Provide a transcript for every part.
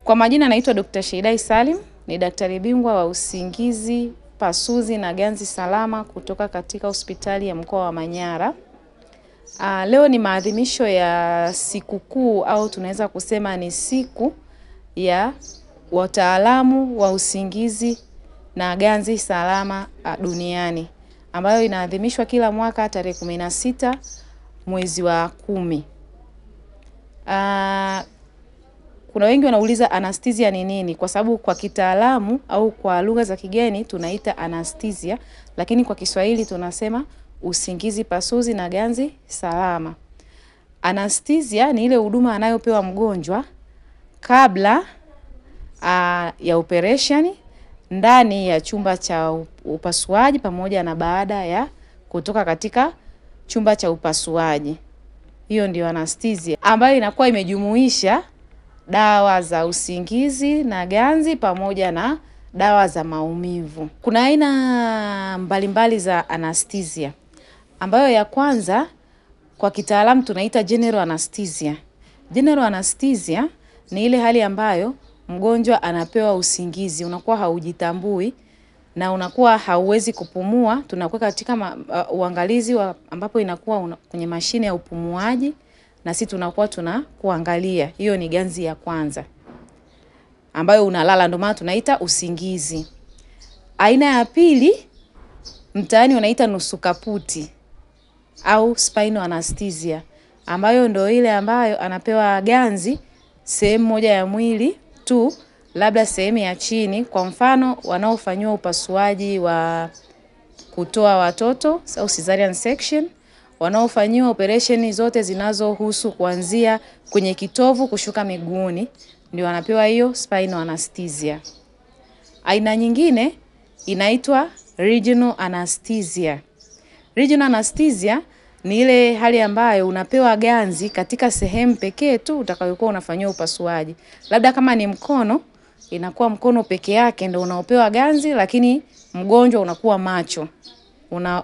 Kwa majina naitwa Dr. Sheidai Salim, ni daktari bingwa wa usingizi, pasuzi na ganzi salama kutoka katika hospitali ya mkoa wa Manyara. Leo ni maadhimisho ya sikukuu au tunaweza kusema ni siku ya wataalamu wa usingizi na ganzi salama duniani, ambayo inaadhimishwa kila mwaka tarehe 16 mwezi wa 10. Kuna wengi wanauliza anesthesia ni nini, kwa sababu kwa kitaalamu au kwa lugha za kigeni tunaita anesthesia, lakini kwa Kiswahili tunasema usingizi pasuzi na ganzi salama. Anesthesia ni ile huduma anayopewa mgonjwa kabla ya operation, ndani ya chumba cha upasuaji pamoja na baada ya kutoka katika chumba cha upasuaji. Hiyo ndio anesthesia, ambayo inakuwa imejumuisha dawa za usingizi na ganzi pamoja na dawa za maumivu. Kuna aina mbalimbali za anesthesia, ambayo ya kwanza kwa kitaalamu tunaita general anesthesia. General anesthesia ni ile hali ambayo mgonjwa anapewa usingizi, unakuwa haujitambui na unakuwa hauwezi kupumua. Tunakuwa katika uangalizi ambapo inakuwa kwenye mashine ya upumuaji na sisi tunakuwa tunakuangalia. Hiyo ni ganzi ya kwanza, ambayo unalala, ndio maana tunaita usingizi. Aina ya pili mtaani wanaita nusu kaputi au spinal anesthesia, ambayo ndio ile ambayo anapewa ganzi sehemu moja ya mwili tu, labda sehemu ya chini. Kwa mfano wanaofanywa upasuaji wa kutoa watoto au cesarean section, wanaofanywa operation zote zinazohusu kuanzia kwenye kitovu kushuka miguuni, ndio wanapewa hiyo spinal anesthesia. Aina nyingine inaitwa regional anesthesia. Regional anesthesia ni ile hali ambayo unapewa ganzi katika sehemu pekee tu utakayokuwa unafanywa upasuaji. Labda kama ni mkono, inakuwa mkono peke yake ndio unaopewa ganzi, lakini mgonjwa unakuwa macho.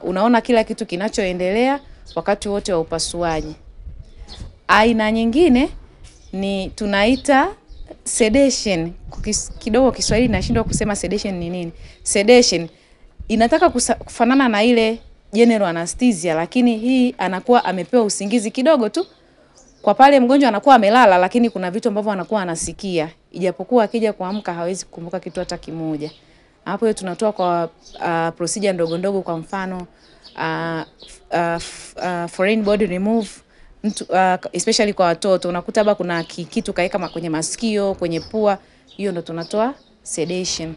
Unaona kila kitu kinachoendelea wakati wote wa upasuaji. Aina nyingine ni tunaita sedation. Kidogo Kiswahili nashindwa kusema sedation ni nini. Sedation inataka kufanana na ile general anesthesia, lakini hii anakuwa amepewa usingizi kidogo tu. Kwa pale mgonjwa anakuwa amelala, lakini kuna vitu ambavyo anakuwa anasikia, ijapokuwa akija kuamka hawezi kukumbuka kitu hata kimoja. Hapo hiyo tunatoa kwa procedure ndogo ndogo, kwa mfano foreign body remove, especially kwa watoto unakuta hapa kuna kitu kaeka kwenye masikio, kwenye pua, hiyo ndo tunatoa sedation.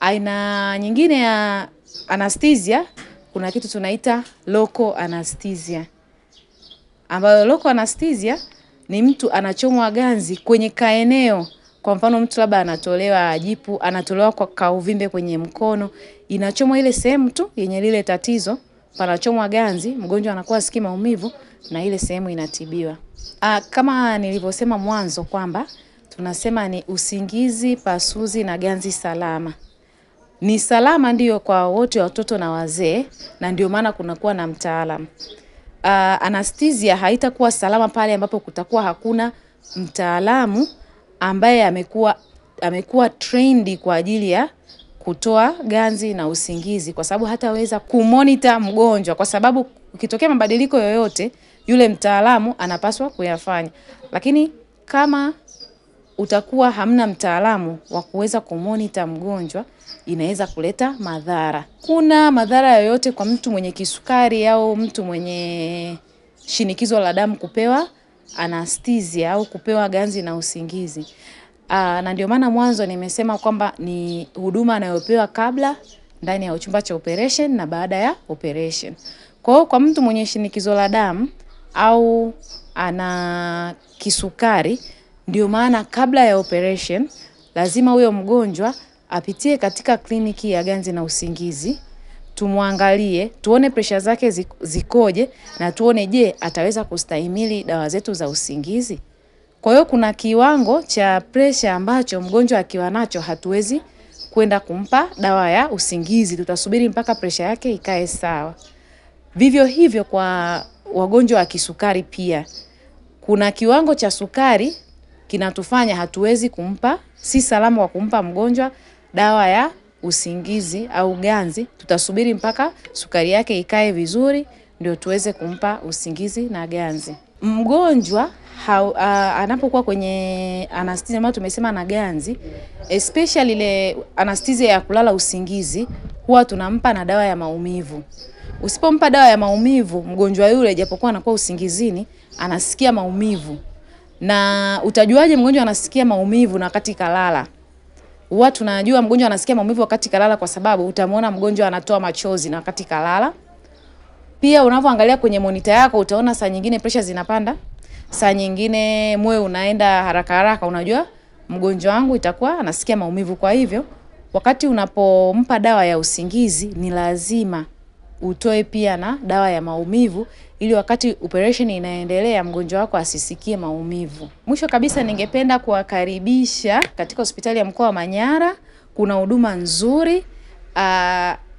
Aina nyingine ya anesthesia, kuna kitu tunaita local anesthesia, ambayo local anesthesia ni mtu anachomwa ganzi kwenye kaeneo. Kwa mfano mtu labda anatolewa jipu, anatolewa kwa kauvimbe kwenye mkono, inachomwa ile sehemu tu yenye lile tatizo, panachomwa ganzi, mgonjwa anakuwa asikii maumivu na ile sehemu inatibiwa. Kama nilivyosema mwanzo kwamba tunasema ni usingizi pasuzi na ganzi salama. Ni salama ndio kwa wote, watoto na wazee, na ndio maana kunakuwa na mtaalamu. Anesthesia haitakuwa salama pale ambapo kutakuwa hakuna mtaalamu ambaye amekuwa trained kwa ajili ya kutoa ganzi na usingizi, kwa sababu hataweza kumonitor mgonjwa, kwa sababu ukitokea mabadiliko yoyote yule mtaalamu anapaswa kuyafanya. Lakini kama utakuwa hamna mtaalamu wa kuweza kumonitor mgonjwa, inaweza kuleta madhara. Kuna madhara yoyote kwa mtu mwenye kisukari au mtu mwenye shinikizo la damu kupewa anesthesia au kupewa ganzi na usingizi. Na ndio maana mwanzo nimesema kwamba ni huduma anayopewa kabla, ndani ya chumba cha operation na baada ya operation. Kwa hiyo kwa mtu mwenye shinikizo la damu au ana kisukari, ndio maana kabla ya operation lazima huyo mgonjwa apitie katika kliniki ya ganzi na usingizi, tumuangalie, tuone pressure zake zikoje, na tuone je ataweza kustahimili dawa zetu za usingizi. Kwa hiyo kuna kiwango cha pressure ambacho mgonjwa akiwa nacho hatuwezi kwenda kumpa dawa ya usingizi, tutasubiri mpaka pressure yake ikae sawa. Vivyo hivyo kwa wagonjwa wa kisukari pia. Kuna kiwango cha sukari kinatufanya hatuwezi kumpa, si salama kwa kumpa mgonjwa dawa ya usingizi au ganzi. Tutasubiri mpaka sukari yake ikae vizuri ndio tuweze kumpa usingizi na ganzi. Mgonjwa anapokuwa kwenye anesthesia ambayo tumesema na ganzi, especially ile anesthesia ya kulala usingizi, huwa tunampa na dawa ya maumivu. Usipompa dawa ya maumivu, mgonjwa yule japokuwa anakuwa usingizini, anasikia maumivu. Na utajuaje mgonjwa anasikia maumivu na wakati kalala? Huwa tunajua mgonjwa anasikia maumivu wakati kalala kwa sababu utamwona mgonjwa anatoa machozi na wakati kalala. Pia unavyoangalia kwenye monitor yako utaona saa nyingine pressure zinapanda, saa nyingine moyo unaenda haraka haraka, unajua mgonjwa wangu itakuwa anasikia maumivu. Kwa hivyo wakati unapompa dawa ya usingizi ni lazima utoe pia na dawa ya maumivu ili wakati operation inaendelea mgonjwa wako asisikie maumivu. Mwisho kabisa ningependa kuwakaribisha katika hospitali ya mkoa wa Manyara. Kuna huduma nzuri,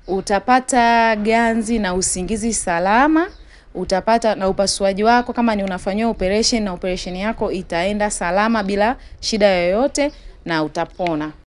utapata ganzi na usingizi salama, utapata na upasuaji wako kama ni unafanywa operation, na operation yako itaenda salama bila shida yoyote na utapona.